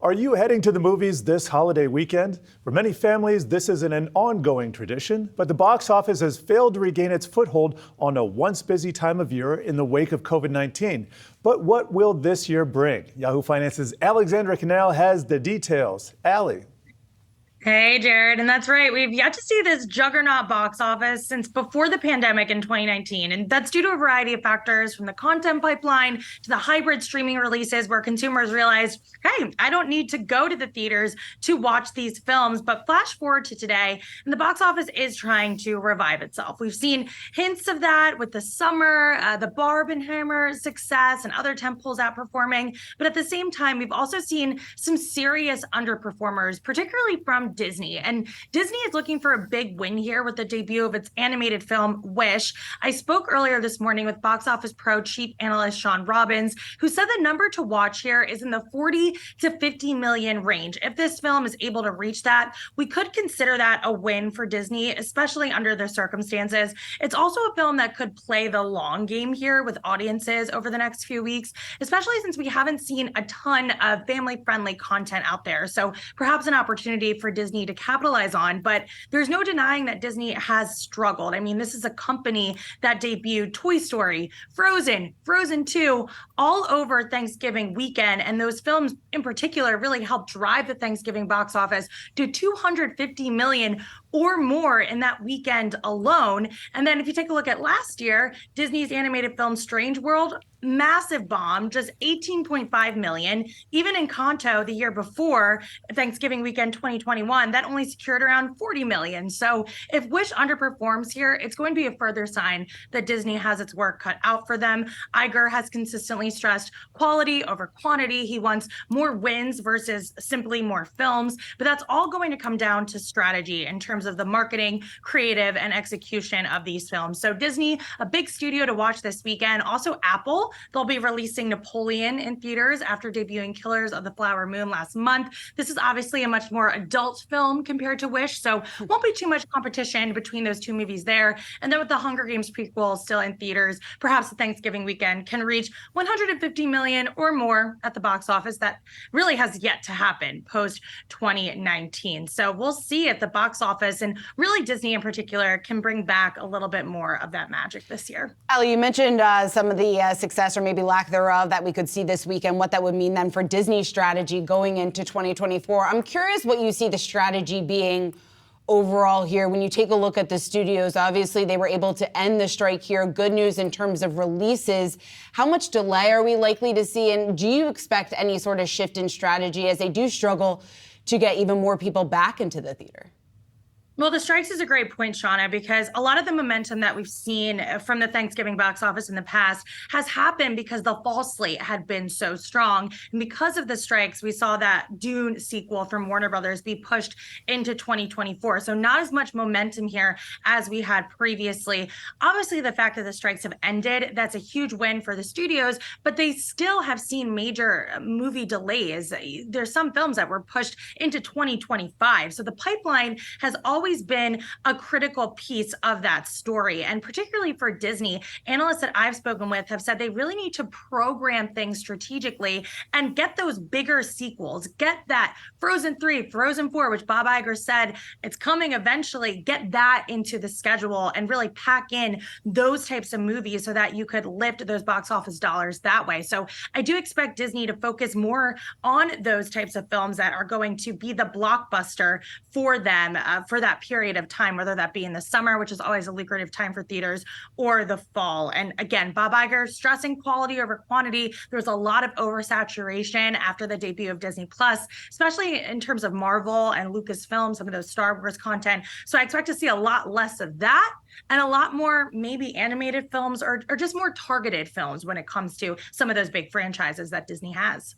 Are you heading to the movies this holiday weekend? For many families, this isn't an ongoing tradition, but the box office has failed to regain its foothold on a once busy time of year in the wake of COVID-19. But what will this year bring? Yahoo Finance's Alexandra Canal has the details. Allie. Hey, Jared. And that's right. We've yet to see this juggernaut box office since before the pandemic in 2019. And that's due to a variety of factors, from the content pipeline to the hybrid streaming releases where consumers realized, hey, I don't need to go to the theaters to watch these films. But flash forward to today, and the box office is trying to revive itself. We've seen hints of that with the summer, the Barbenheimer success, and other tentpoles outperforming. But at the same time, we've also seen some serious underperformers, particularly from Disney. And Disney is looking for a big win here with the debut of its animated film, Wish. I spoke earlier this morning with Box Office Pro chief analyst Sean Robbins, who said the number to watch here is in the 40 to 50 million range. If this film is able to reach that, we could consider that a win for Disney, especially under the circumstances. It's also a film that could play the long game here with audiences over the next few weeks, especially since we haven't seen a ton of family-friendly content out there. So perhaps an opportunity for Disney to capitalize on, but there's no denying that Disney has struggled. I mean, this is a company that debuted Toy Story, Frozen, Frozen 2, all over Thanksgiving weekend. And those films in particular really helped drive the Thanksgiving box office to 250 million or more in that weekend alone. And then if you take a look at last year, Disney's animated film Strange World, massive bomb, just 18.5 million. Even Encanto the year before, Thanksgiving weekend 2021, that only secured around 40 million. So if Wish underperforms here, it's going to be a further sign that Disney has its work cut out for them. Iger has consistently stressed quality over quantity. He wants more wins versus simply more films, but that's all going to come down to strategy in terms of the marketing, creative, and execution of these films. So Disney, a big studio to watch this weekend. Also Apple, they'll be releasing Napoleon in theaters after debuting Killers of the Flower Moon last month. This is obviously a much more adult film compared to Wish, so won't be too much competition between those two movies there. And then with the Hunger Games prequel still in theaters, perhaps the Thanksgiving weekend can reach 150 million or more at the box office. That really has yet to happen post 2019. So we'll see at the box office, and really Disney in particular can bring back a little bit more of that magic this year. Ali, you mentioned some of the success or maybe lack thereof that we could see this weekend, what that would mean then for Disney's strategy going into 2024. I'm curious what you see the strategy being overall here. When you take a look at the studios, obviously they were able to end the strike here. Good news in terms of releases. How much delay are we likely to see? And do you expect any sort of shift in strategy as they do struggle to get even more people back into the theater? Well, the strikes is a great point, Shauna, because a lot of the momentum that we've seen from the Thanksgiving box office in the past has happened because the fall slate had been so strong. And because of the strikes, we saw that Dune sequel from Warner Brothers be pushed into 2024. So not as much momentum here as we had previously. Obviously, the fact that the strikes have ended, that's a huge win for the studios, but they still have seen major movie delays. There's some films that were pushed into 2025. So the pipeline has always been a critical piece of that story. And particularly for Disney, analysts that I've spoken with have said they really need to program things strategically and get those bigger sequels, get that Frozen 3, Frozen 4, which Bob Iger said it's coming eventually, get that into the schedule and really pack in those types of movies so that you could lift those box office dollars that way. So I do expect Disney to focus more on those types of films that are going to be the blockbuster for them for that period of time, whether that be in the summer, which is always a lucrative time for theaters, or the fall. And again, Bob Iger stressing quality over quantity. There's a lot of oversaturation after the debut of Disney Plus, especially in terms of Marvel and Lucasfilm, some of those Star Wars content. So I expect to see a lot less of that and a lot more maybe animated films or just more targeted films when it comes to some of those big franchises that Disney has.